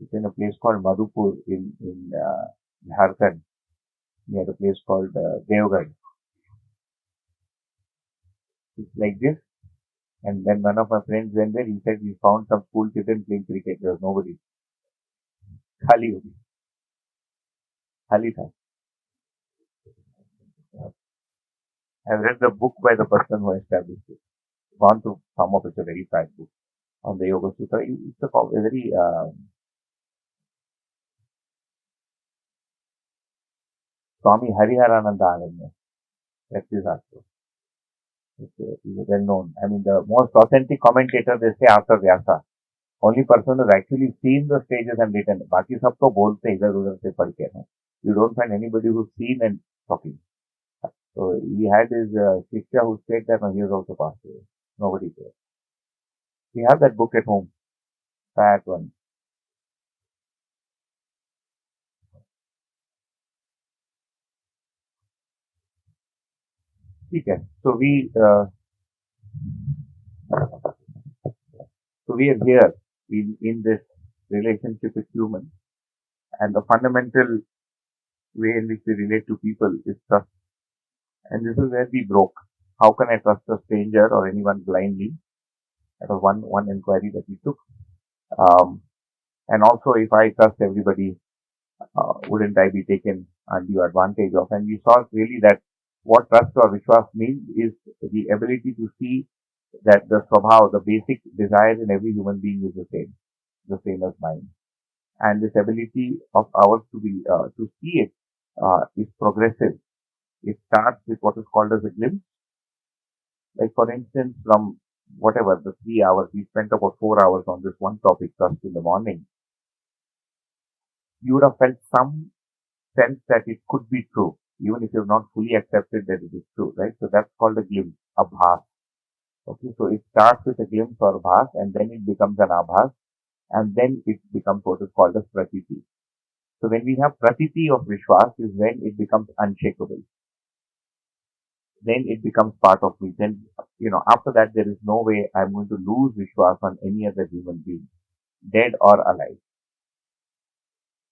It's in a place called Madhupur in Jharkhand, near a place called Devgarh. It's like this. And then one of my friends went there. He said we found some school children playing cricket. There was nobody. खाली हो गई, खाली था. I've read the book by the person who established it. Gone through some of it. It's a very fat book on the Yoga Sutra. It's a very Swami Hariharananda Ananda. That's his article. He's well known. I mean, the most authentic commentator they say after Vyasa. Only person who's actually seen the stages and written. बाकी सब तो बोलते हैं इधर उधर से पढ़ के. You don't find anybody who's seen and talking. So he had his Shikha who said that he was also passed away. Nobody cares. We have that book at home. Fat one. Okay. So we are here in this relationship with humans, and the fundamental way in which we relate to people is trust. And this is where we broke. How can I trust a stranger or anyone blindly? That was one inquiry that we took. And also, if I trust everybody, wouldn't I be taken undue advantage of? And we saw really that what trust or vishwas means is the ability to see that the swabhav, the basic desire in every human being is the same as mine. And this ability of ours to see it is progressive. It starts with what is called as a glimpse. Like for instance, from whatever the 3 hours, we spent about 4 hours on this one topic, trust in the morning. You would have felt some sense that it could be true, even if you have not fully accepted that it is true, right? So that's called a glimpse, a bhas. Okay, so it starts with a glimpse or bhas, and then it becomes an abhas, and then it becomes what is called as pratiti. So when we have pratiti of vishwas is when it becomes unshakable. Then it becomes part of me. Then, after that, there is no way I'm going to lose vishwas on any other human being, dead or alive.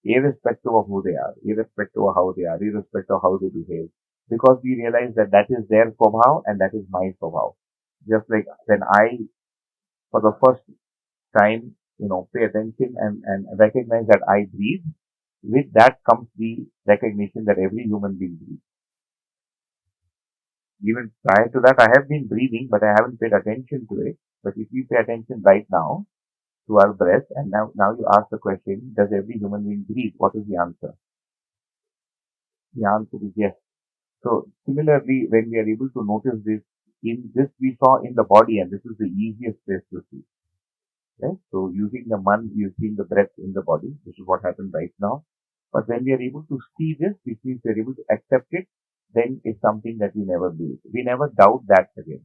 Irrespective of who they are, irrespective of how they are, irrespective of how they behave. Because we realize that that is their swabhav and that is my swabhav. Just like when I, for the first time, pay attention and recognize that I breathe, with that comes the recognition that every human being breathes. Even prior to that, I have been breathing, but I haven't paid attention to it. But if you pay attention right now to our breath, and now you ask the question, does every human being breathe? What is the answer? The answer is yes. So similarly, when we are able to notice this, in this we saw in the body, and this is the easiest place to see. Right? So using the man, you've seen the breath in the body. This is what happened right now. But when we are able to see this, which means we are able to accept it, then it's something that we never do. We never doubt that again.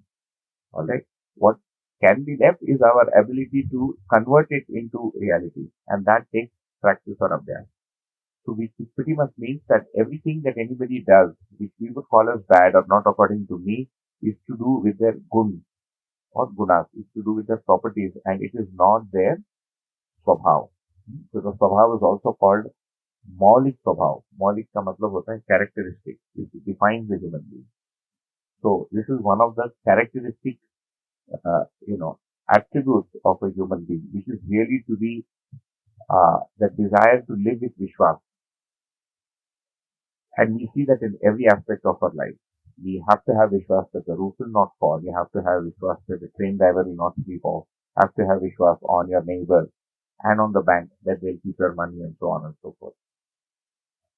Alright. What can be left is our ability to convert it into reality. And that takes practice or abhyas. So which pretty much means that everything that anybody does, which we would call as bad or not according to me, is to do with their gun or gunas, is to do with their properties, and it is not their swabhav. So the swabhav is also called maulik swabhav. Maulik ka matlab hota hai characteristic, which defines the human being. So this is one of the characteristic, attributes of a human being, which is really to be the desire to live with vishwas. And we see that in every aspect of our life. We have to have vishwas that the roof will not fall. You have to have vishwas that the train driver will not sleep off. Have to have vishwas on your neighbor and on the bank that they'll keep your money and so on and so forth.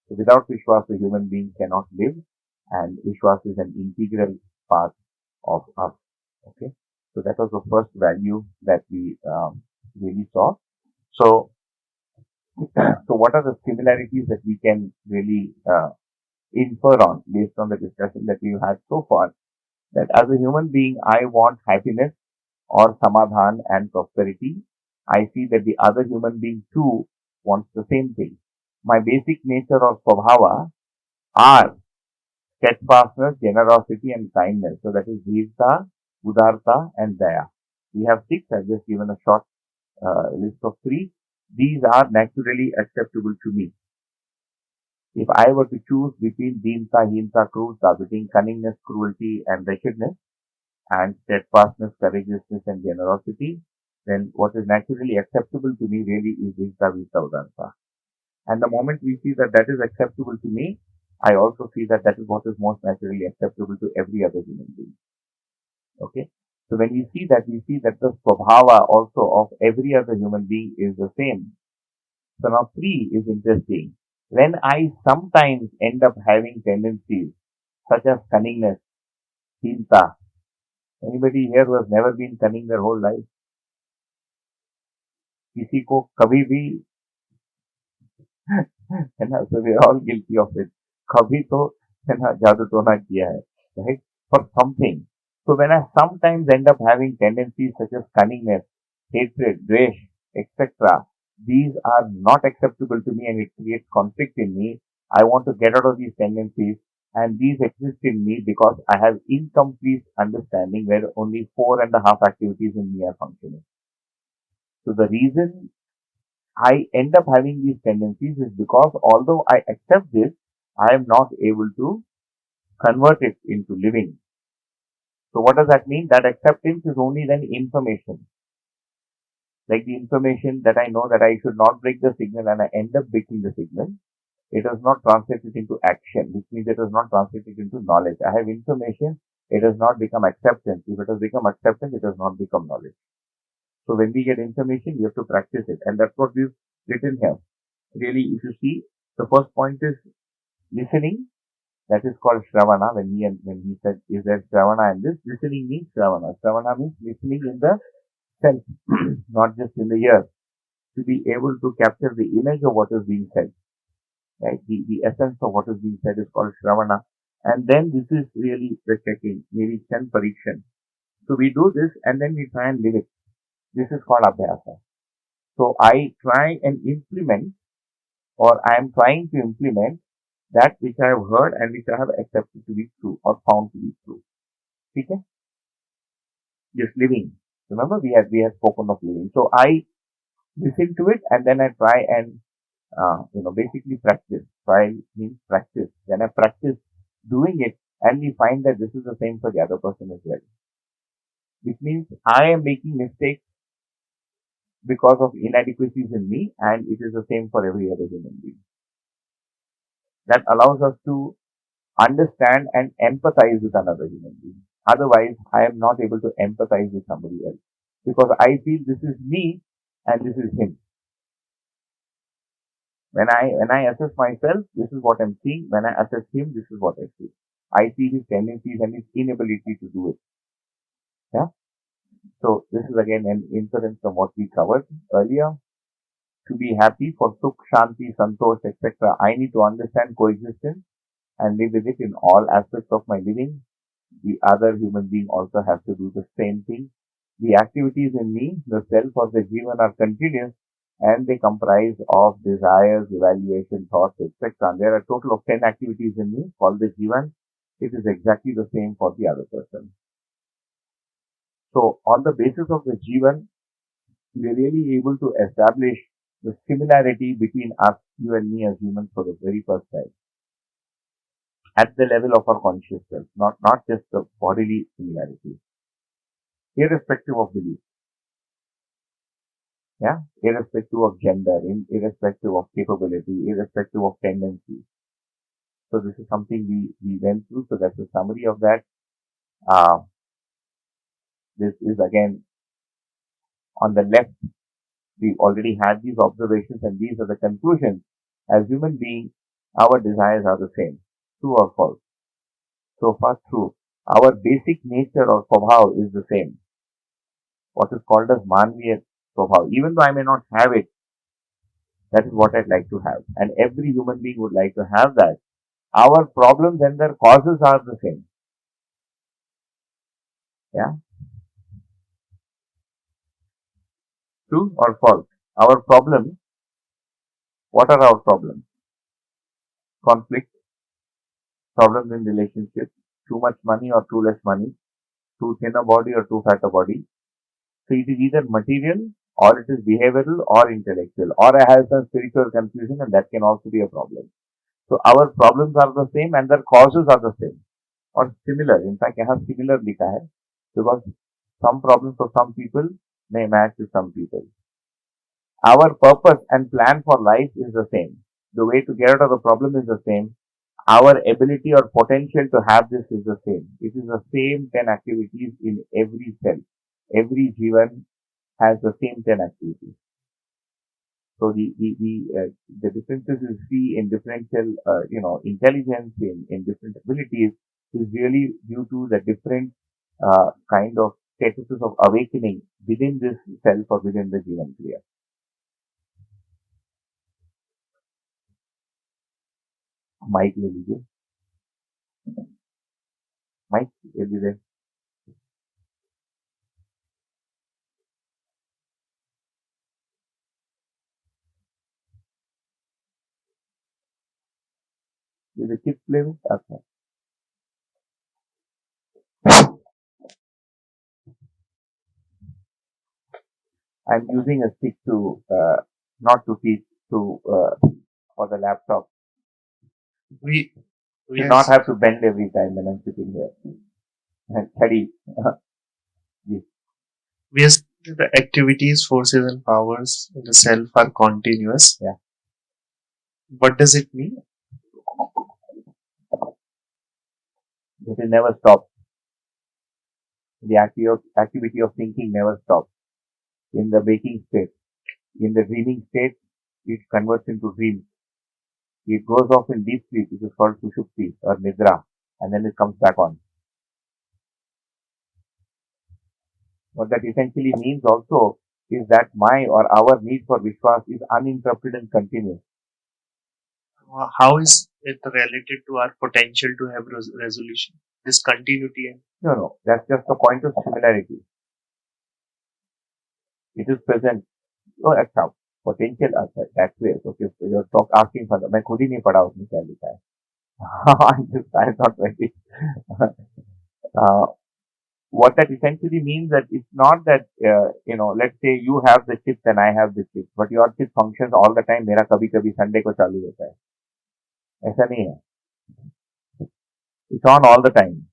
So without vishwas, the human being cannot live, and vishwas is an integral part of us. Okay, so that was the first value that we really saw. So, so what are the similarities that we can really infer on based on the discussion that we've had so far? That as a human being, I want happiness or samadhan and prosperity. I see that the other human being too wants the same thing. My basic nature or swabhava are steadfastness, generosity and kindness. So that is virta, udarta and daya. We have 6. I've just given a short list of 3. These are naturally acceptable to me. If I were to choose between Deemsa, Himsa, Krurta, between cunningness, cruelty, and wretchedness, and steadfastness, courageousness, and generosity, then what is naturally acceptable to me really is Himsa, Visa, Udansa. And the moment we see that that is acceptable to me, I also see that that is what is most naturally acceptable to every other human being. Okay? So when we see that, we see that the swabhava also of every other human being is the same. So now 3 is interesting. When I sometimes end up having tendencies such as cunningness, hinta. Anybody here who has never been cunning their whole life? किसी को कभी भी है ना, so we are all guilty of it. कभी तो है ना जादू टोना किया है, right? For something. So when I sometimes end up having tendencies such as cunningness, hatred, dvesh, etc., these are not acceptable to me and it creates conflict in me. I want to get out of these tendencies and these exist in me because I have incomplete understanding where only 4.5 activities in me are functioning. So the reason I end up having these tendencies is because although I accept this, I am not able to convert it into living. So what does that mean? That acceptance is only then information. Like the information that I know that I should not break the signal and I end up breaking the signal. It does not translate it into action, which means it does not translate it into knowledge. I have information, it does not become acceptance. If it has become acceptance, it does not become knowledge. So when we get information, we have to practice it. And that's what we've written here. Really, if you see, the first point is listening. That is called Shravana. When he said, is there Shravana and this? Listening means Shravana. Shravana means listening in the sense, not just in the ear. To be able to capture the image of what is being said. Right? The essence of what is being said is called Shravana. And then this is really the checking, maybe 10 parikshan. So we do this and then we try and live it. This is called Abhyasa. So I try and implement or I am trying to implement that which I have heard and which I have accepted to be true or found to be true. Okay? Just living. Remember we had spoken of living. So I listen to it and then I try and basically practice. Try means practice. Then I practice doing it and we find that this is the same for the other person as well. Which means I am making mistakes because of inadequacies in me and it is the same for every other human being. That allows us to understand and empathize with another human being. Otherwise, I am not able to empathize with somebody else because I feel this is me and this is him. When I assess myself, this is what I'm seeing. When I assess him, this is what I see. I see his tendencies and his inability to do it. Yeah. So this is again an inference from what we covered earlier. To be happy for Sukh, Shanti, Santosh, etc., I need to understand coexistence and live with it in all aspects of my living. The other human being also has to do the same thing. The activities in me, the self or the jivan are continuous and they comprise of desires, evaluation, thoughts, etc. And there are a total of 10 activities in me called the jivan. It is exactly the same for the other person. So on the basis of the jivan, we are really able to establish the similarity between us, you and me as humans for the very first time. At the level of our conscious self, not just the bodily similarity, irrespective of belief, yeah, irrespective of gender, irrespective of capability, irrespective of tendency. So this is something we went through. So that's a summary of that. Uh, this is again on the left. We already had these observations and these are the conclusions. As human beings, our desires are the same. True or false? So far true. Our basic nature or swabhav is the same. What is called as manviya swabhav. Even though I may not have it, that is what I'd like to have. And every human being would like to have that. Our problems and their causes are the same. Yeah. True or false? Our problems, what are our problems? Conflict, problems in relationships, too much money or too less money, too thin a body or too fat a body. So it is either material or it is behavioral or intellectual, or I have some spiritual confusion, and that can also be a problem. So our problems are the same and their causes are the same or similar. In fact, I have similar likha hai because some problems for some people may match with some people. Our purpose and plan for life is the same. The way to get out of the problem is the same. Our ability or potential to have this is the same. It is the same 10 activities in every cell. Every jivan has the same 10 activities. So the differences you see in differential, intelligence, in different abilities is really due to the different kind of statuses of awakening within this self or within the jivan kriya. Mike ले लीजिए mic ले लीजिए ये किस play में अच्छा I'm using a stick to not to teach to for the laptop. We do not have to bend every time when I'm sitting here and study. Yes. we have said the activities, forces, and powers in the self are continuous. Yeah. What does it mean? It will never stop. The activity of thinking never stops. In the waking state, in the dreaming state, it converts into dreams. It goes off in deep sleep, which is called sushupti or nidra, and then it comes back on. What that essentially means also is that my or our need for Vishwas is uninterrupted and continuous. How is it related to our potential to have resolution? This continuity and No, that's just a point of similarity. It is present. Oh, अच्छा potential that way. Okay, so you're asking for that. मैं खुद ही नहीं पढ़ा उसमें क्या लिखा है. I'm not ready. What that essentially means that it's not that let's say you have the chips and I have the chips, but your chip functions all the time. मेरा कभी कभी Sunday को चालू होता है. ऐसा नहीं है. It's on all the time.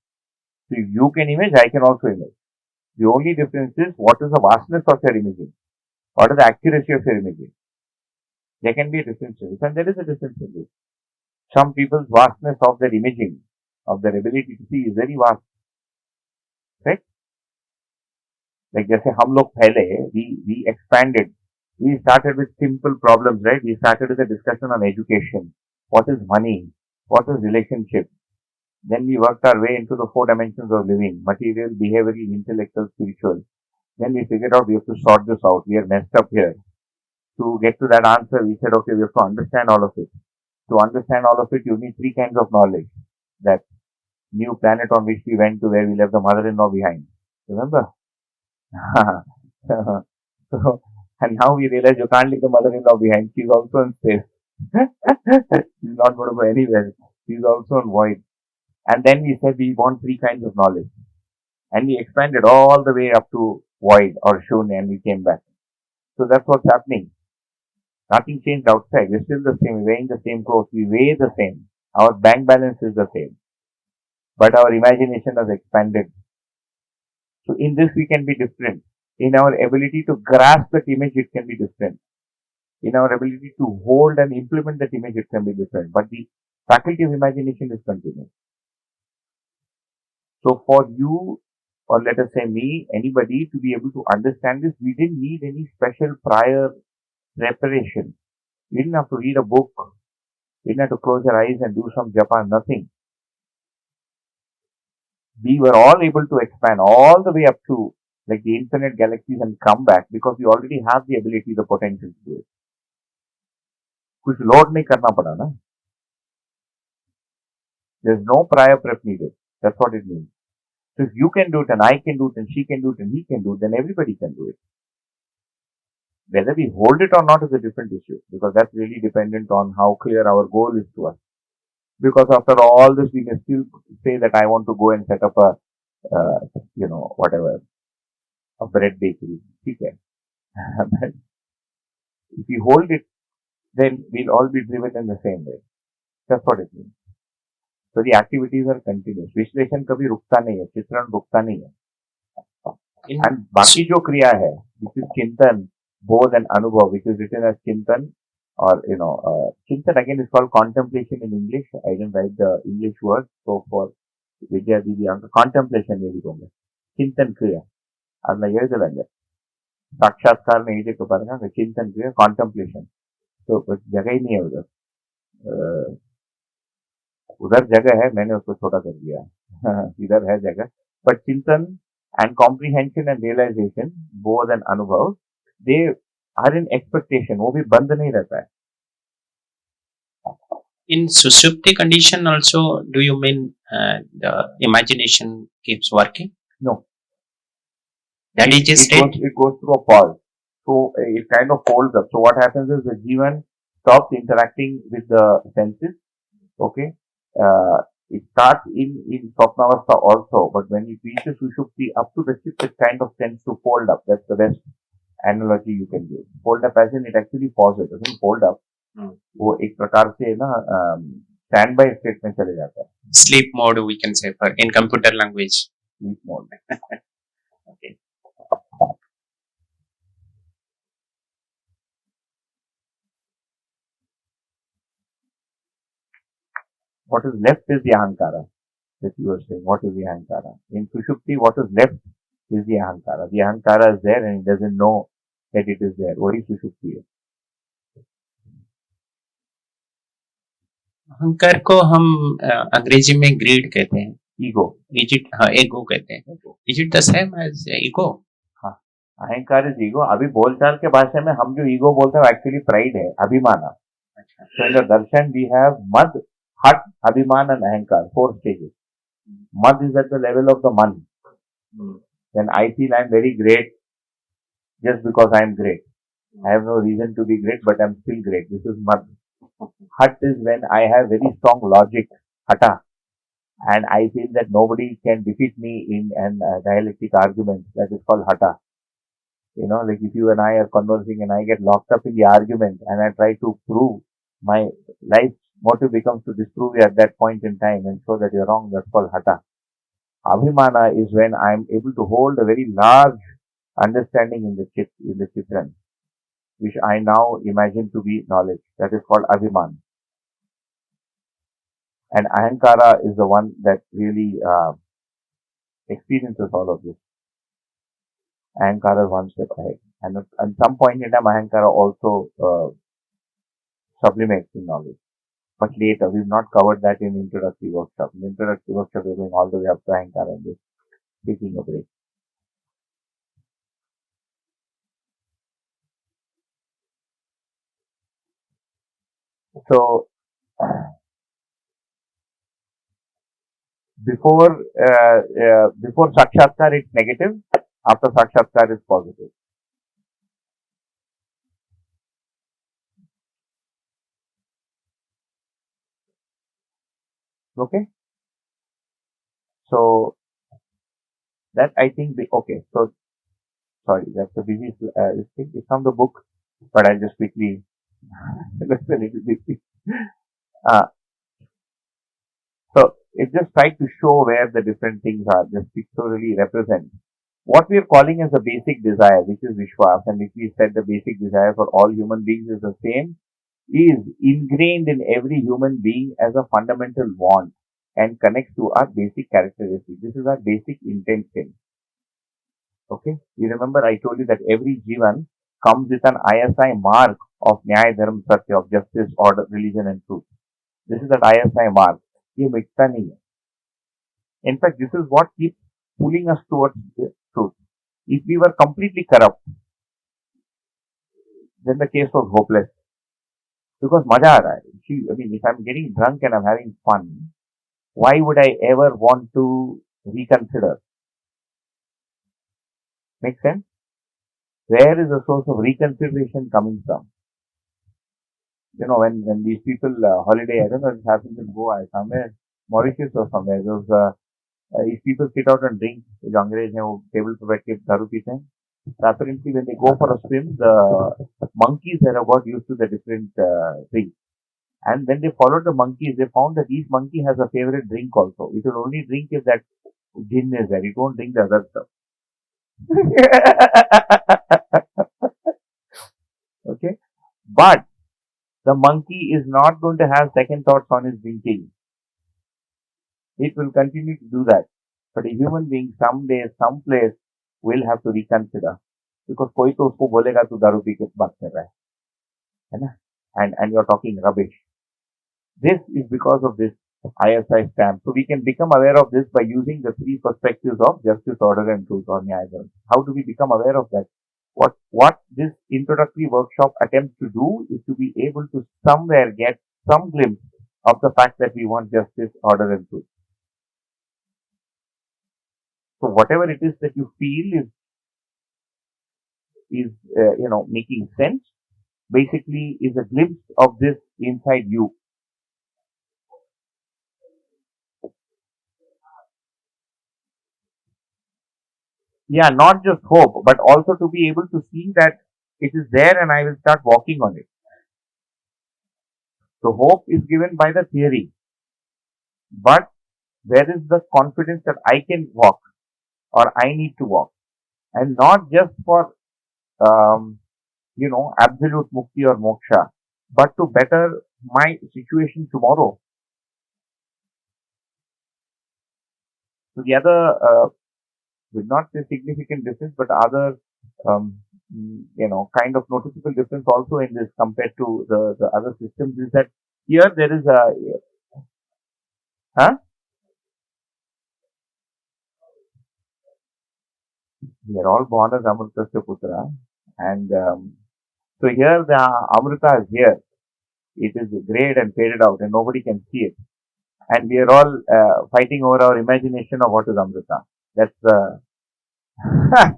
So if you can image, I can also image. The only difference is what is the vastness of your imaging? What is the accuracy of your imaging? There can be a difference in this, and there is a difference in this. Some people's vastness of their imaging, of their ability to see is very vast. Right? Like जैसे हम लोग पहले we expanded. We started with simple problems, right? We started with a discussion on education. What is money? What is relationship? Then we worked our way into the 4 dimensions of living: material, behavioral, intellectual, spiritual. Then we figured out we have to sort this out. We are messed up here. To get to that answer, we said, okay, we have to understand all of it. To understand all of it, you need 3 kinds of knowledge. That new planet on which we went to, where we left the mother-in-law behind. Remember? So, and now we realize you can't leave the mother-in-law behind. She's also in space. She's not going to go anywhere. She's also in void. And then we said we want 3 kinds of knowledge. And we expanded all the way up to void or shunya, and we came back. So that's what's happening. Nothing changed outside. We're still the same. We're wearing the same clothes. We weigh the same. Our bank balance is the same. But our imagination has expanded. So in this we can be different. In our ability to grasp that image, it can be different. In our ability to hold and implement that image, it can be different. But the faculty of imagination is continuous. So for you, or let us say me, anybody to be able to understand this, we didn't need any special prior preparation. We didn't have to read a book. We didn't have to close our eyes and do some japa, nothing. We were all able to expand all the way up to like the infinite galaxies and come back because we already have the ability, the potential to do it. कुछ load नहीं करना पड़ा ना. There's no prior prep needed. That's what it means. So if you can do it and I can do it and she can do it and he can do it, then everybody can do it. Whether we hold it or not is a different issue because that's really dependent on how clear our goal is to us. Because after all this, we may still say that I want to go and set up a, whatever, a bread bakery. Okay. But if we hold it, then we'll all be driven in the same way. That's what it means. So the activities are continuous. विश्लेषण कभी रुकता नहीं है, चित्रण रुकता नहीं है. And बाकी जो क्रिया है, which is चिंतन, बोध and अनुभव, which is written as चिंतन, or चिंतन again is called contemplation in English. I didn't write the English word, so for Vidya Didi, contemplation எழுதிக்கோங்க. चिंतन क्रिया அதுல எழுதலைங்க. साक्षात्कार में எழுதிட்டு பாருங்க, चिंतन क्रिया contemplation. तो जगह ही नहीं है उधर. उधर जगह है, मैंने उसको छोटा कर दिया. इधर है जगह, बट चिंतन and comprehension and realization, बोध and अनुभव, they are in expectation. वो भी बंद नहीं रहता है. In Sushupti condition also, do you mean the imagination keeps working? No. That is just it goes through a pause. So it kind of folds up. So what happens is the Jivan stops interacting with the senses. Okay. It starts in Swapnavastha also, but when it reaches Sushupti, up to the tip, it kind of tends to fold up. That's the best analogy you can use. Fold up as in it actually pauses. It doesn't fold up. वो एक प्रकार से ना stand by state में चले जाता है. Sleep mode we can say for in computer language. Sleep mode. Okay. What is left is the ahankara that you were saying. What is the ahankara? In Sushupti, what is left is the ahankara. The ahankara is there and it doesn't know that it is there. What is Sushupti? अहंकार को हम अंग्रेजी में grid कहते हैं. Ego. हाँ, ego कहते हैं. Is it the same as ego? हाँ, अहंकार इज ईगो. अभी बोलचाल के भाषा में हम जो ईगो बोलते हैं एक्चुअली प्राइड है, अभिमान. So in the darshan we have mad, hat, abhiman and ahankar, 4 stages. Mad is at the level of the man. Then I feel I am very great just because I am great. I have no reason to be great, but I am still great. This is mad. Hat is when I have very strong logic, hata, and I feel that nobody can defeat me in an dialectic argument. That is called hata. Like if you and I are conversing and I get locked up in the argument and I try to prove my life's motive becomes to disprove you at that point in time and show that you're wrong. That's called hata. Abhimana is when I'm able to hold a very large understanding in the chitran, which I now imagine to be knowledge. That is called abhiman. And ahankara is the one that really experiences all of this. Ahankara is one step ahead. And at some point in time, ahankara also sublimates in knowledge. But later, we've not covered that in introductory workshop. In introductory workshop, we're going all the way up to ahankara and this. Taking a break. So, before sakshatkar it's negative, after sakshatkar it's positive. Okay? So, that I think, okay, so, sorry, that's a busy thing. It's from the book, but I'll just quickly, that's a little bit. So, it just tried to show where the different things are, just pictorially represent. What we are calling as the basic desire, which is Vishwas, and if we said the basic desire for all human beings is the same, is ingrained in every human being as a fundamental want and connects to our basic characteristics. This is our basic intention. Okay? You remember I told you that every Jivan comes with an ISI mark of Nyaya, Dharma, Satya, of justice, order, religion and truth. This is that ISI mark. ये मिटता नहीं है. In fact, this is what keeps pulling us towards the truth. If we were completely corrupt, then the case was hopeless. Because मजा आ रहा है. See, I mean, if I'm getting drunk and I'm having fun, why would I ever want to reconsider? Make sense? Where is the source of reconsideration coming from? When these people holiday, I don't know if it happens in Goa, somewhere, Mauritius or somewhere, those, if people sit out and drink, जो अंग्रेज हैं वो table पर बैठ के दारू पीते हैं, So apparently, when they go for a swim, the monkeys have got used to the different drinks. And when they followed the monkeys, they found that each monkey has a favorite drink also. It will only drink if that gin is there. It won't drink the other stuff. Okay. But the monkey is not going to have second thoughts on his drinking. It will continue to do that. But a human being someday, someplace will have to reconsider. Because कोई तो उसको बोलेगा तू दारू P के बात कर रहा है ना? And you're talking rubbish. This is because of this ISI stamp. So we can become aware of this by using the three perspectives of justice, order, and truth or Nyaya Dharma. How do we become aware of that? What this introductory workshop attempts to do is to be able to somewhere get some glimpse of the fact that we want justice, order, and truth. So whatever it is that you feel is making sense, basically is a glimpse of this inside you. Yeah, not just hope, but also to be able to see that it is there and I will start walking on it. So hope is given by the theory, but there is the confidence that I can walk or I need to walk, and not just for absolute mukti or moksha, but to better my situation tomorrow. So the other will not say significant difference, but other kind of noticeable difference also in this compared to the other systems is that here there is a we are all born as Amritasya Putra, and so here the Amrita is here. It is grayed and faded out, and nobody can see it. And we are all fighting over our imagination of what is Amrita. That's the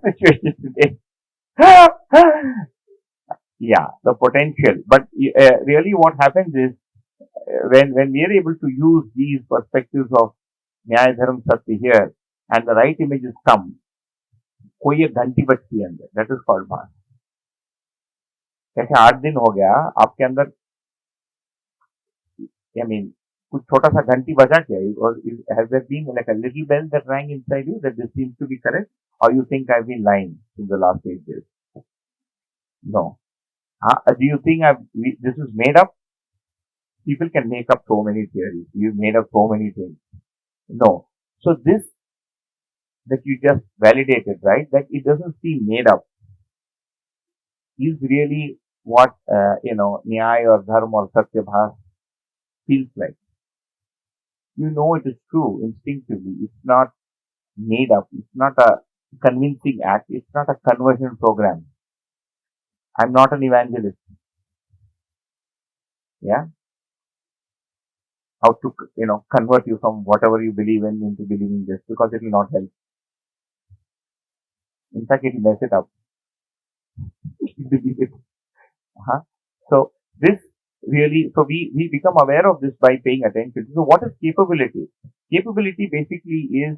situation today. Yeah, the potential. But really, what happens is when we are able to use these perspectives of Nyaya Dharma Satya here, and the right images come, कोई एक घंटी बजती है अंदर, that is called भान. जैसे 8 दिन हो गया आपके अंदर, आई मीन कुछ छोटा सा घंटी बजा क्या, और has there been like a little bell that rang inside you that this seems to be correct, और you think I have been lying in the last 8 days? No. Do you think this is made up? People can make up so many theories. You made up so many things. No. So this that you just validated, right? That it doesn't seem made up. Is really what Nyaya or Dharma or Satyabhas feels like. You know it is true instinctively. It's not made up. It's not a convincing act. It's not a conversion program. I'm not an evangelist. Yeah. How to convert you from whatever you believe in into believing this, because it will not help. In fact, it will mess it up. So this really, so we become aware of this by paying attention. So what is capability? Capability basically is,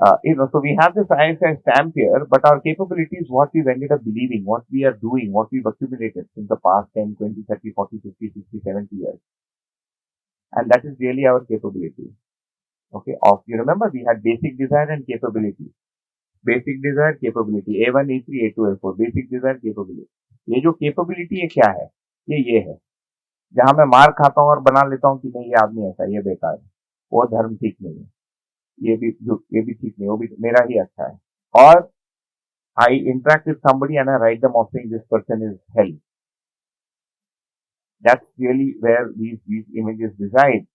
so we have this ISI stamp here, but our capability is what we've ended up believing, what we are doing, what we've accumulated in the past 10, 20, 30, 40, 50, 60, 70 years. And that is really our capability. Okay, you remember we had basic desire and capability. Basic desire, capability, A1, A3, A2, A4, basic desire, capability. ये जो capability है क्या है? ये है जहां मैं मार खाता हूं और बना लेता हूं कि नहीं ये आदमी ऐसा, ये बेकार है, वो धर्म ठीक नहीं है, ये भी ठीक नहीं, वो भी मेरा ही अच्छा है. और I interact with somebody and I write them off saying this person is hell. That's really where these images reside.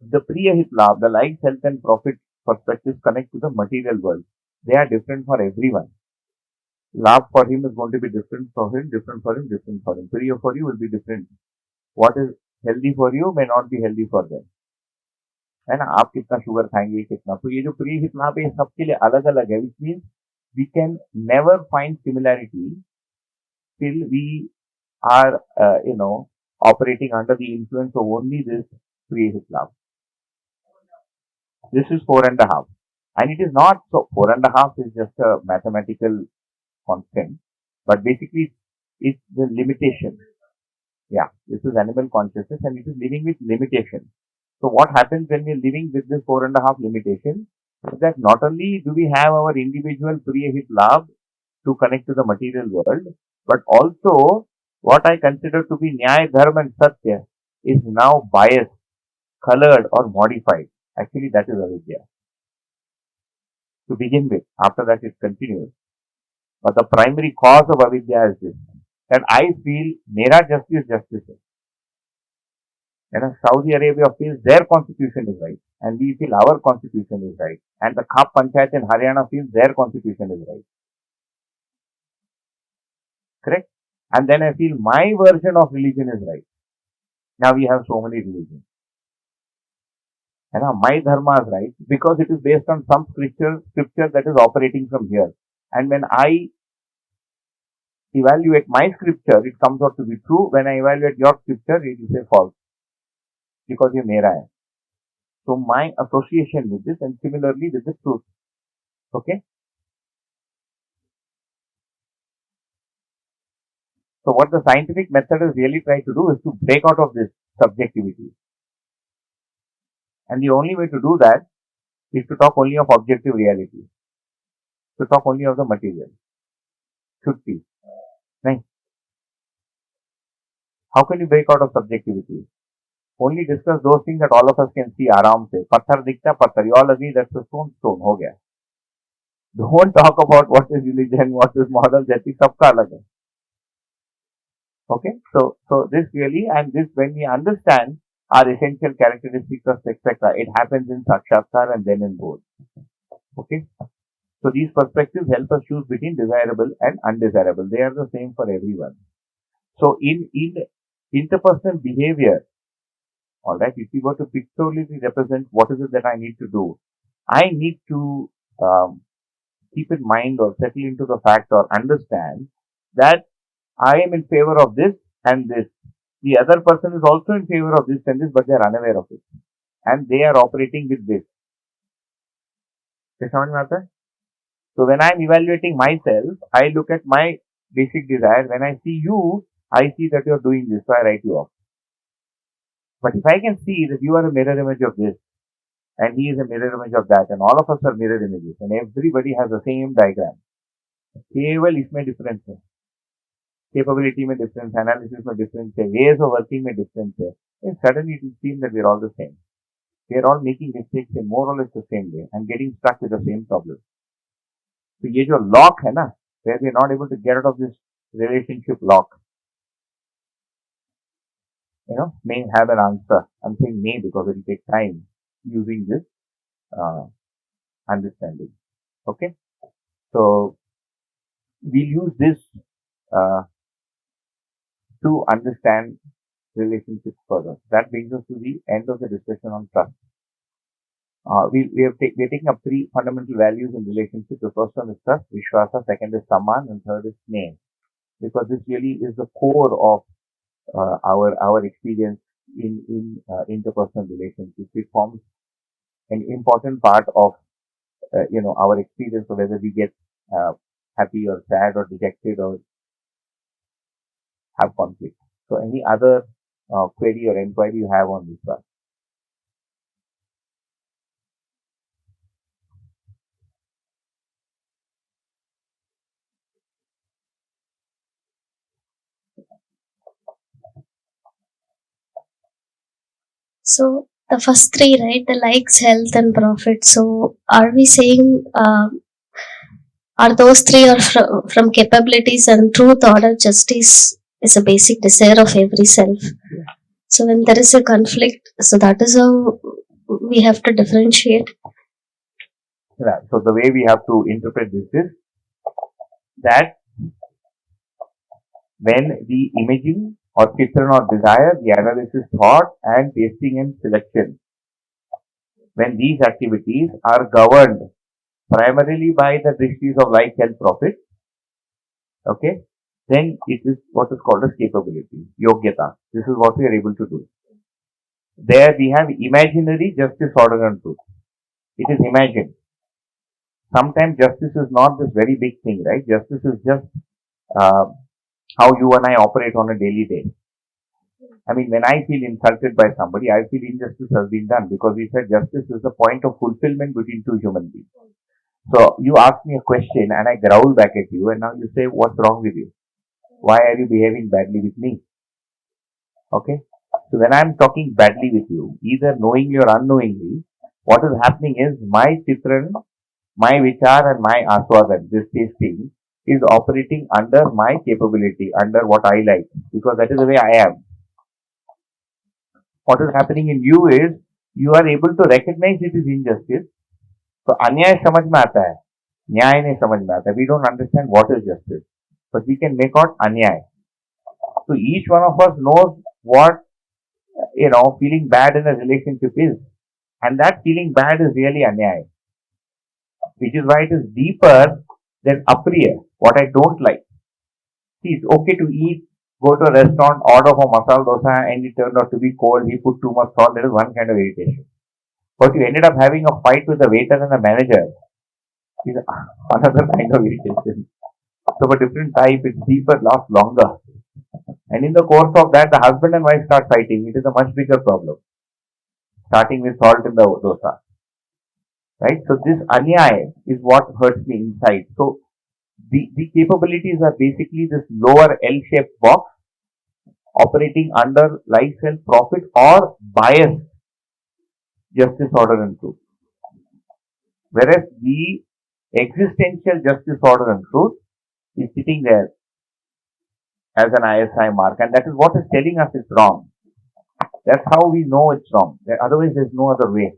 The Priyahit Labh, the life, health and profit perspectives connect to the material world. They are different for everyone. Labh for him is going to be different for him, different for him, different for him. Priya for you will be different. What is healthy for you may not be healthy for them. है ना, आप कितना sugar खाएंगे, कितना, तो ये जो प्रिय हित लाभ है सबके लिए अलग अलग है, which means we can never find similarity till we are operating under the influence of only this Priya Hit Labh. This is 4.5, and it is not so. 4.5 is just a mathematical constant, but basically it's the limitation. Yeah, this is animal consciousness and it is living with limitation. So what happens when we are living with this 4.5 limitation is that not only do we have our individual pre-hit lab to connect to the material world, but also what I consider to be Nyaya, Dharma and Satya is now biased, colored or modified. Actually, that is avidya to begin with. After that, it continues. But the primary cause of avidya is this, that I feel mera justice justice hai. Saudi Arabia feels their constitution is right, and we feel our constitution is right, and the Khap Panchayat in Haryana feels their constitution is right. Correct? And then I feel my version of religion is right. Now we have so many religions. My dharma is right because it is based on some scripture that is operating from here. And when I evaluate my scripture, it comes out to be true. When I evaluate your scripture, it will say false because ये मेरा है. So my association with this and similarly with the truth. Okay. So what the scientific method is really trying to do is to break out of this subjectivity. And the only way to do that is to talk only of objective reality. To talk only of the material. Should be. Right? How can you break out of subjectivity? Only discuss those things that all of us can see aram se. Patthar dikhta patthar. You all agree that's a stone, ho gaya. Don't talk about what is religion, what is moral, ethics, sabka alag hai. Okay, so this really, and this when we understand our essential characteristics, etc., it happens in Sakshatkar and then in both. Okay, so these perspectives help us choose between desirable and undesirable. They are the same for everyone. So in interpersonal behavior, all right, if we were to pictorially represent what is it that I need to do, I need to keep in mind or settle into the fact or understand that I am in favor of this and this. The other person is also in favor of this and this, but they are unaware of it. And they are operating with this. So when I am evaluating myself, I look at my basic desire. When I see you, I see that you are doing this, so I write you off. But if I can see that you are a mirror image of this, and he is a mirror image of that, and all of us are mirror images, and everybody has the same diagram. केवल इसमें difference है. Capability में difference, analysis में difference है, ways of working में difference है. And suddenly it will seem that we are all the same. We are all making mistakes in more or less the same way and getting stuck with the same problem. So ये जो lock है ना, where we are not able to get out of this relationship lock, may have an answer. I'm saying may because it will take time using this understanding. Okay, so we'll use this to understand relationships further. That brings us to the end of the discussion on trust. We're taking up three fundamental values in relationships. The first one is trust, Vishwasa, second is Saman, and third is Sneh. Because this really is the core of our experience in interpersonal relationships. It forms an important part of our experience of whether we get happy or sad or dejected or have conflict. So any other query or inquiry you have on this one? So the first three, right? The likes, health, and profit. So are we saying are those three are from capabilities and truth, order, justice is a basic desire of every self. Yeah. So when there is a conflict, so that is how we have to differentiate. Yeah. So the way we have to interpret this is that when the imaging or chitran or desire, the analysis, thought, and tasting and selection, when these activities are governed primarily by the dristis of like, health, profit, okay, then it is what is called as capability, yogyata. This is what we are able to do. There we have imaginary justice, order, and truth. It is imagined. sometimes justice is not this very big thing, right? Justice is just uh, how you and I operate on a daily day. I mean, when I feel insulted by somebody, I feel injustice has been done because we said justice is the point of fulfillment between two human beings. So you ask me a question and I growl back at you, and now you say, what's wrong with you? Why are you behaving badly with me? Okay? So when I'm talking badly with you, either knowingly or unknowingly, what is happening is my chitran, my vichar and my aswadan, this tasting, is operating under my capability, under what I like, because that is the way I am. What is happening in you is, you are able to recognize it is injustice. So अन्याय समझ में आता है, न्याय नहीं समझ में आता है. We don't understand what is justice, but we can make out अन्याय. So each one of us knows what feeling bad in a relationship is, and that feeling bad is really अन्याय, which is why it is deeper than apriya, what I don't like. See, it's okay to eat, go to a restaurant, order for masala dosa, and it turned out to be cold. He put too much salt. That is one kind of irritation. But you ended up having a fight with the waiter and the manager is another kind of irritation. So, of a different type, it's deeper, lasts longer. And in the course of that, the husband and wife start fighting. It is a much bigger problem. Starting with salt in the dosa. Right? So, this anyay is what hurts me inside. So, the capabilities are basically this lower L-shaped box operating under life and profit or bias, justice, order and truth. Whereas the existential justice, order and truth is sitting there as an ISI mark, and that is what is telling us it's wrong. That's how we know it's wrong. Otherwise, there's no other way.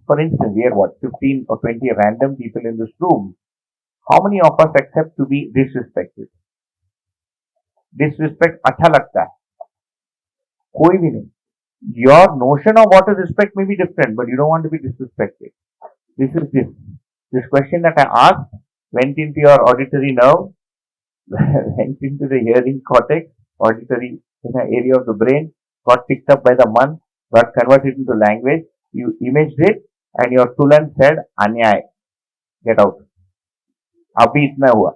For instance, we are 15 or 20 random people in this room. How many of us accept to be disrespected? Disrespect अच्छा लगता है, कोई भी नहीं. Your notion of what is respect may be different, but you don't want to be disrespected. This question that I asked went into your auditory nerve, went into the hearing cortex, auditory area of the brain, got picked up by the man, got converted into language. You imaged it, and your tulan said, "Anyay, get out." Abhi itna hua.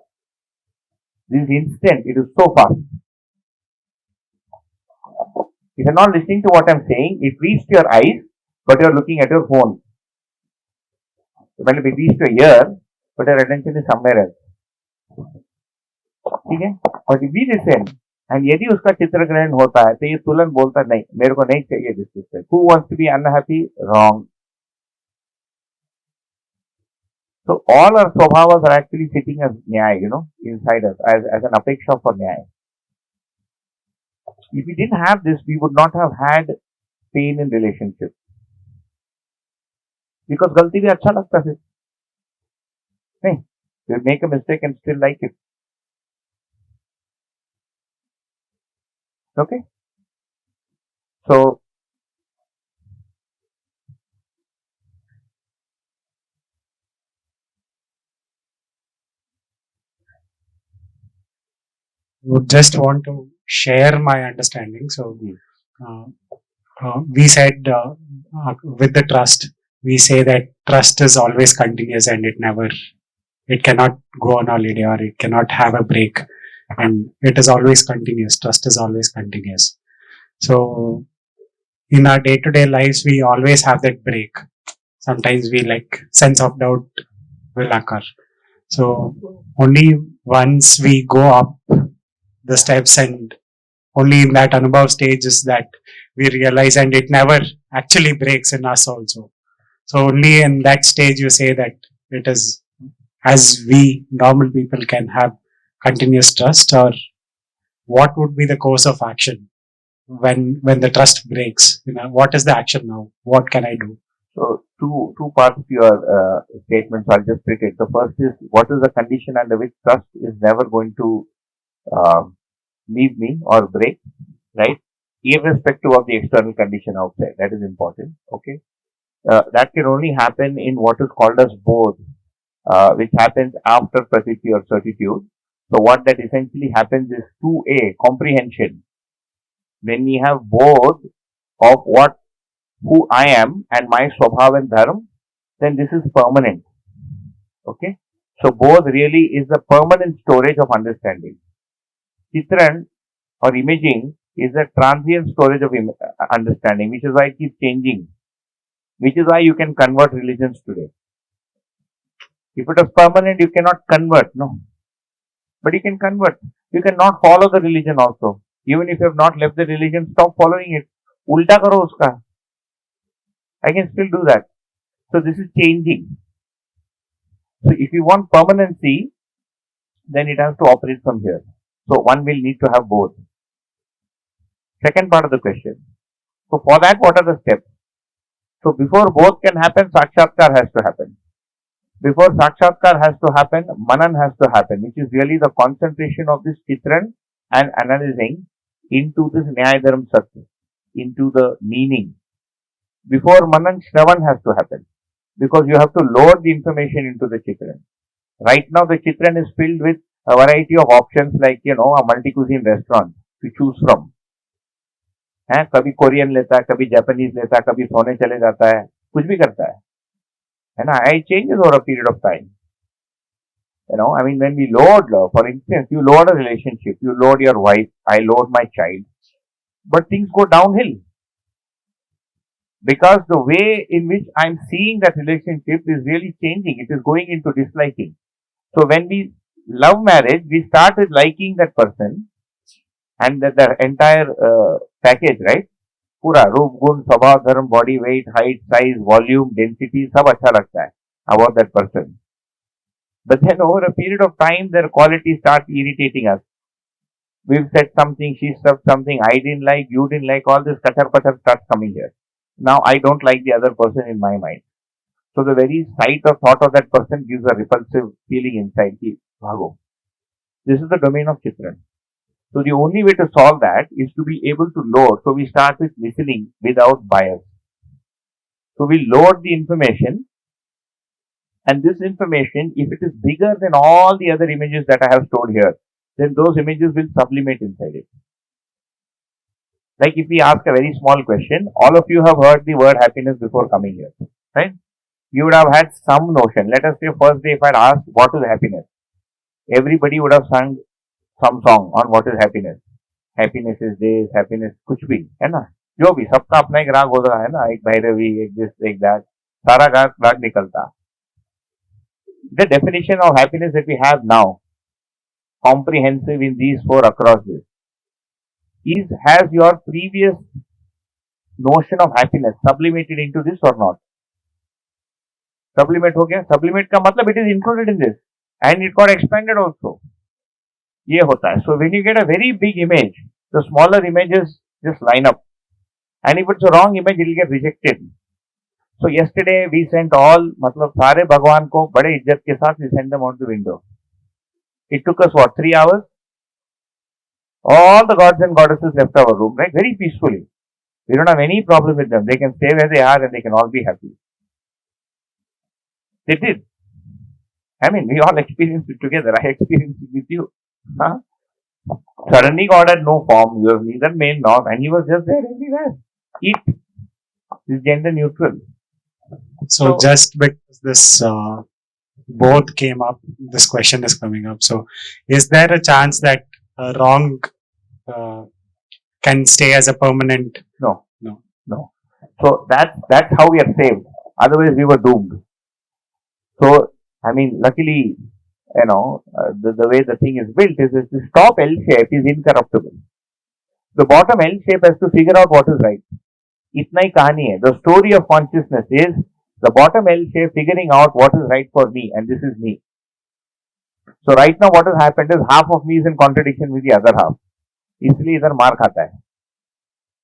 This is instant. It is so fast. If you're not listening to what I'm saying, it reached your eyes, but you're looking at your phone. Well, it reached your ear, but your attention is somewhere else. ठीक है? But if we listen, and यदि उसका चित्र ग्रहण होता है, तो ये तुलन बोलता नहीं, मेरे को नहीं चाहिए disrespect. Who wants to be unhappy? Wrong. So all our swabhavas are actually sitting as nyaya, inside us, as an apeksha for nyaya. If we didn't have this, we would not have had pain in relationships. Because galti bhi अच्छा लगता है. नहीं, you make a mistake and still like it. Okay? So, would just want to share my understanding. So, we said with the trust, we say that trust is always continuous and it cannot go on holiday or it cannot have a break, and it is always continuous. Trust is always continuous. So, in our day-to-day lives, we always have that break. Sometimes sense of doubt will occur. So, only once we go up the steps, and only in that anubhav stage is that we realize, and it never actually breaks in us also. So only in that stage you say that it is, as we normal people can have continuous trust, or what would be the course of action when the trust breaks? What is the action now? What can I do? So two parts of your statements. I'll just repeat it. The first is, what is the condition under which trust is never going to leave me or break, right? Irrespective of the external condition outside. That is important. Okay. That can only happen in what is called as bodh, which happens after pratiti or certitude. So what that essentially happens is 2A, comprehension. When we have bodh of what who I am and my swabhav and dharma, then this is permanent. Okay? So both really is the permanent storage of understanding. Chitran or imaging is a transient storage of understanding, which is why it keeps changing. Which is why you can convert religions today. If it was permanent, you cannot convert, no. But you can convert. You cannot follow the religion also. Even if you have not left the religion, stop following it. Ulta karo uska. I can still do that. So this is changing. So if you want permanency, then it has to operate from here. So one will need to have both. Second part of the question. So for that, what are the steps? So before both can happen, sakshatkar has to happen. Before sakshatkar has to happen, manan has to happen, which is really the concentration of this chitran and analyzing into this nyaya dharma satya, into the meaning. Before manan, shravan has to happen, because you have to load the information into the chitran. Right now, the chitran is filled with a variety of options like, a multi-cuisine restaurant to choose from. कभी Korean लेता है, कभी Japanese लेता है, कभी सोने चले जाता है, कुछ भी करता है ना. It changes over a period of time. I mean, when we load, for instance, you load a relationship, you load your wife, I load my child, but things go downhill. Because the way in which I'm seeing that relationship is really changing. It is going into disliking. So when we love marriage, we start with liking that person, and the entire package, right? Pura roop, gun, swabhav, dharma, body weight, height, size, volume, density, sab acha lagta hai about that person. But then over a period of time, their qualities start irritating us. We've said something, she said something, I didn't like, you didn't like, all this kachar-pachar starts coming here. Now I don't like the other person in my mind. So the very sight or thought of that person gives a repulsive feeling inside. Bhago. This is the domain of chitran. So the only way to solve that is to be able to load. So we start with listening without bias. So we load the information, and this information, if it is bigger than all the other images that I have stored here, then those images will sublimate inside it. Like if we ask a very small question, all of you have heard the word happiness before coming here, right? You would have had some notion. Let us say first day if I had asked what is happiness, everybody would have sung some song on what is happiness. Happiness is this, happiness कुछ भी है ना, जो भी सबका अपना एक राग होता है ना, एक भैरवी, एक this, एक that, सारा राग निकलता. The definition of happiness that we have now, comprehensive in these four across this, has your previous notion of happiness sublimated into this or not? Sublimate हो गया. Sublimate का मतलब it is included in this and it got expanded also. ये होता है. So when you get a very big image, the smaller images just line up, and if it's a wrong image, it will get rejected. So yesterday we sent all, मतलब सारे भगवान को बड़े इज्जत के साथ we sent them out the window. It took us what, 3 hours? All the gods and goddesses left our room, right? Very peacefully. We don't have any problem with them. They can stay where they are and they can all be happy. They did. I mean, we all experienced it together. I experienced it with you. Huh? Suddenly God had no form. He was neither male nor, and he was just there everywhere. Eat. It's gender neutral. So just because this both came up, this question is coming up. So is there a chance that wrong can stay as a permanent? No. No. No. So that's how we are saved. Otherwise we were doomed. So, I mean, luckily, the way the thing is built is the top L shape is incorruptible. The bottom L shape has to figure out what is right. Itna hi kahani hai. The story of consciousness is the bottom L shape figuring out what is right for me, and this is me. So right now what has happened is half of me is in contradiction with the other half. इसलिए इधर मार खाता है.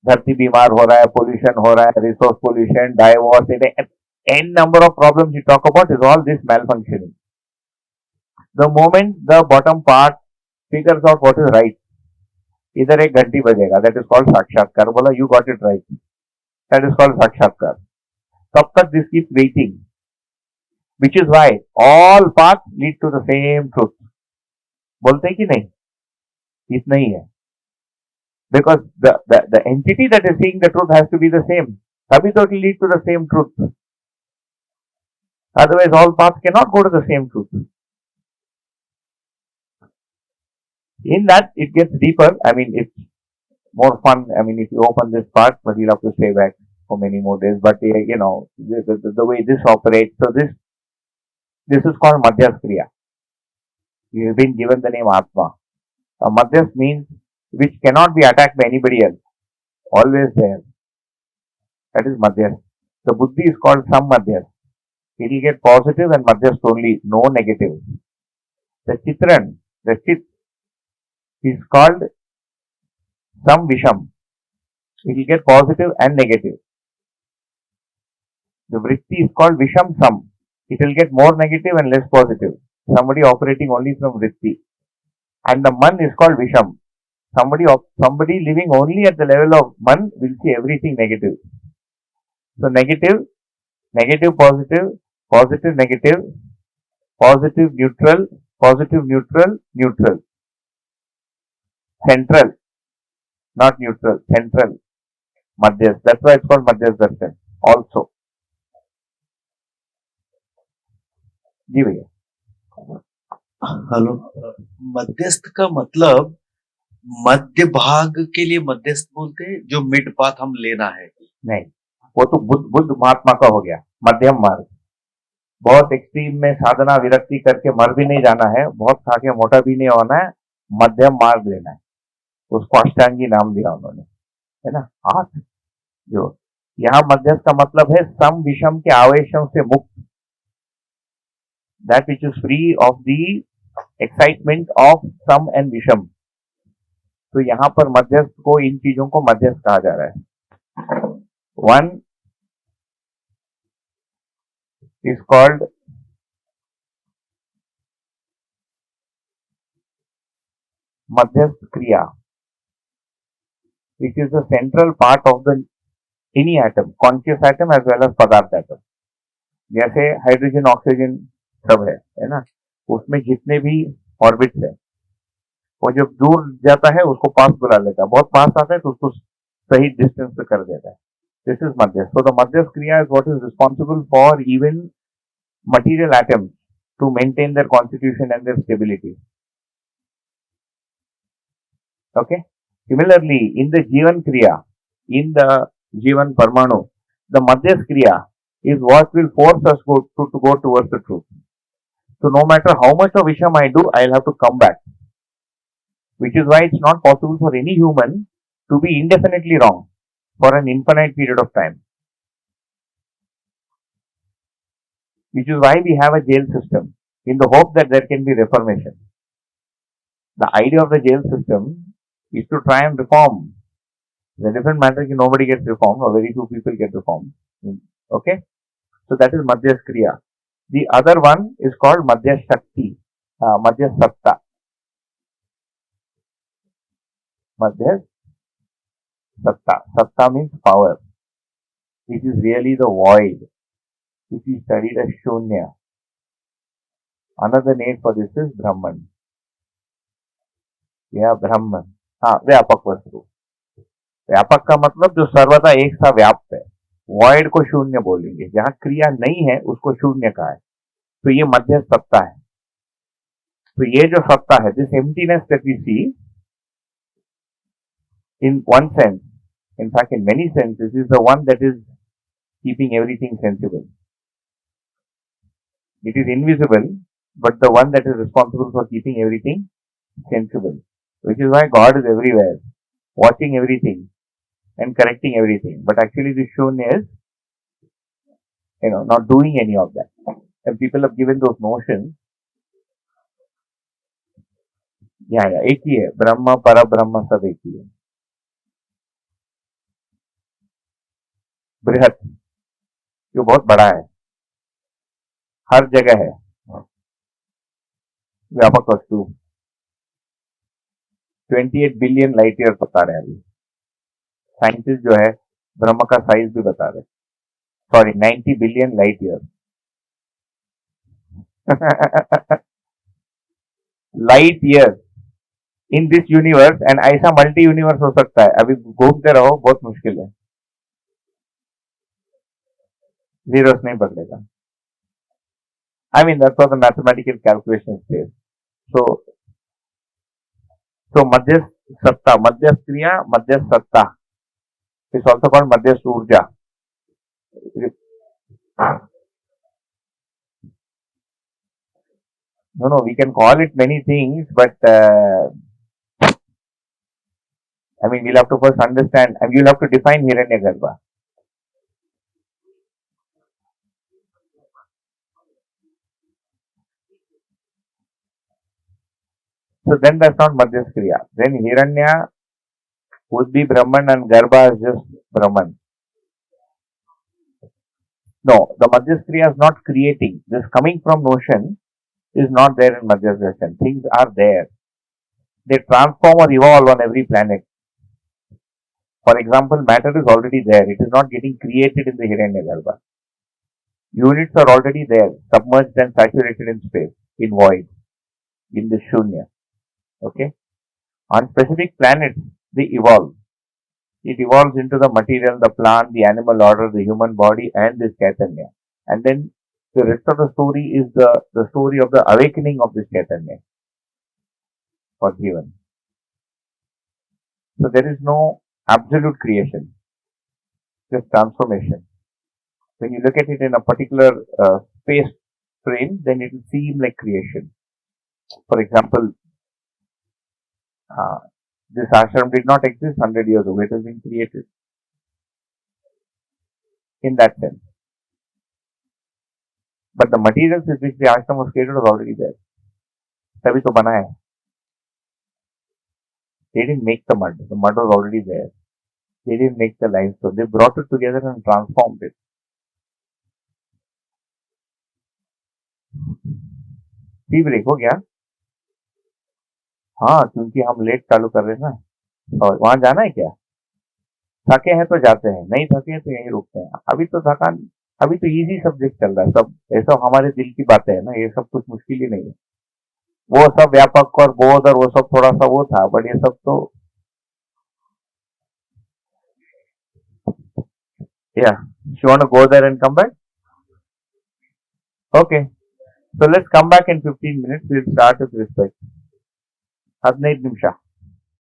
धरती बीमार हो रहा है, pollution हो रहा है, resource pollution, divorce, n number of problems you talk about is all this malfunctioning. The moment the bottom part figures out what is right, इधर एक घंटी बजेगा. That is called साक्षात्कार. बोला you got it right. That is called साक्षात्कार. तब तक this keeps waiting, which is why all paths lead to the same truth. बोलते हैं कि नहीं? इतना ही है. Because the entity that is seeing the truth has to be the same. तभी तो it will lead to the same truth. Otherwise, all paths cannot go to the same truth. In that, it gets deeper. I mean, it's more fun. I mean, if you open this part, but you'll have to stay back for many more days. But you know, the way this operates. So this is called Madhyas Kriya. You have been given the name Atma. Madhyas means which cannot be attacked by anybody else. Always there. That is Madhyas. The Buddhi is called Sammadhyas. It will get positive and Madhyas only, no negative. The Chitran, the Chit, is called Samvisham. It will get positive and negative. The Vritti is called Visham Sam. It will get more negative and less positive. Somebody operating only from Vritti. And the Man is called Visham. Somebody living only at the level of Man will see everything negative. So negative, negative, positive, positive, negative, positive, neutral, positive, neutral, neutral. Central, not neutral, central. Madhyas. That's why it's called Madhyas Darshan also. जी भैया. Hello, मध्यस्थ का मतलब मध्य भाग के लिए मध्यस्थ बोलते हैं, जो मिड पाथ हम लेना है. नहीं, वो तो बुद्ध महात्मा का हो गया, मध्यम मार्ग. बहुत एक्सट्रीम में साधना विरक्ति करके मर भी नहीं जाना है, बहुत खा के मोटा भी नहीं होना है, मध्यम मार्ग लेना है. उसको अष्टांगी नाम दिया उन्होंने, है ना. 8 जो यहाँ मध्यस्थ का मतलब है सम विषम के आवेशों से मुक्त. That which is free of the excitement of sum and visham. तो यहाँ पर मध्यस्थ को, इन चीजों को मध्यस्थ कहा जा रहा है. One is called Madhyasth Kriya, which is the central part of the any atom, conscious atom as well as Padarth atom. जैसे हाइड्रोजन ऑक्सीजन सब है ना, उसमें जितने भी ऑर्बिट्स है, वो जब दूर जाता है उसको पास बुला लेता है, बहुत पास आता है तो उसको सही डिस्टेंस पे कर देता है. दिस इज मध्यस्थ. सो द मध्यस्थ क्रिया is what is responsible for even material atoms to maintain their constitution and their stability. Okay. Similarly, in the Jivan Kriya, in the Jivan Parmanu, the Madhyas Kriya is what will force us to go towards the truth. So no matter how much of Visham I do, I'll have to come back. Which is why it's not possible for any human to be indefinitely wrong for an infinite period of time. Which is why we have a jail system, in the hope that there can be reformation. The idea of the jail system is to try and reform. The different matter is nobody gets reformed, or very few people get reformed. Okay? So that is Madhyas Kriya. The other one is called Madhyas Shakti, Madhyas Satta. Madhyas Satta. Satta means power. It is really the void. If you studied as Shunya. Another name for this is Brahman. Yeah, Brahman. हाँ, व्यापक वस्तु. व्यापक का मतलब जो सर्वदा एक सा व्याप्त है. वॉइड को शून्य बोलेंगे. जहां क्रिया नहीं है उसको शून्य कहा है. तो ये मध्य सत्ता है. तो ये जो सत्ता है, this emptiness that we see, in one sense, in fact in many senses, is the one that is keeping everything sensible. It is invisible, but the one that is responsible for keeping everything sensible. Which is why God is everywhere, watching everything and correcting everything. But actually the Shunya is, not doing any of that. And people have given those notions. Yeah, एक ही है. ब्रह्म पर ब्रह्म सब एक ही है. बृहत, जो बहुत बड़ा है, हर जगह है. व्यापक वस्तु 28 बिलियन लाइट ईयर बता रहे हैं अभी. साइंटिस्ट जो है ब्रह्म का साइज भी बता रहे. Sorry, 90 billion light year. Light year in this universe. And ऐसा मल्टी यूनिवर्स हो सकता है. अभी घूमते रहो, बहुत मुश्किल है. zeros नहीं बदलेगा. I mean, that's what the mathematical calculation says. So madhyasth satta, madhyasth kriya, madhyasth satta is also called madhyasth urja. No, we can call it many things, but I mean, we'll have to first understand, and you'll have to define Hiranyagarbha. So then that's not Madhyasth Kriya. Then Hiranya would be Brahman and Garbha is just Brahman. No, the Madhyasth Kriya is not creating. This coming from notion is not there in Madhyasth Darshan. Things are there. They transform or evolve on every planet. For example, matter is already there. It is not getting created in the Hiranyagarbha. Units are already there, submerged and saturated in space, in void, in the Shunya. Okay? On specific planets, they evolve. It evolves into the material, the plant, the animal order, the human body, and this Chaitanya. And then the rest of the story is the story of the awakening of this Chaitanya for Jivan. So there is no absolute creation, just transformation. When you look at it in a particular space frame, then it will seem like creation. For example, this ashram did not exist 100 years ago. It has been created in that sense. But the materials with which the ashram was created are already there. तभी तो बना है. They didn't make the mud. The mud was already there. They didn't make the limestone. They brought it together and transformed it. Tea break हो गया. हाँ, क्योंकि हम late चालू कर रहे हैं ना. और वहां जाना है क्या? थके हैं तो जाते हैं, नहीं थके हैं तो यहीं रुकते हैं. अभी तो थकान, अभी तो इजी सब्जेक्ट चल रहा है. सब ये सब हमारे दिल की बातें है ना. ये सब कुछ मुश्किल ही नहीं है. वो सब व्यापक और बोध और वो सब थोड़ा सा वो था, बट ये सब तो yeah. You want to go there and come back? Okay. So let's come back in 15 minutes. We'll start with respect. 15 ನಿಮಿಷ.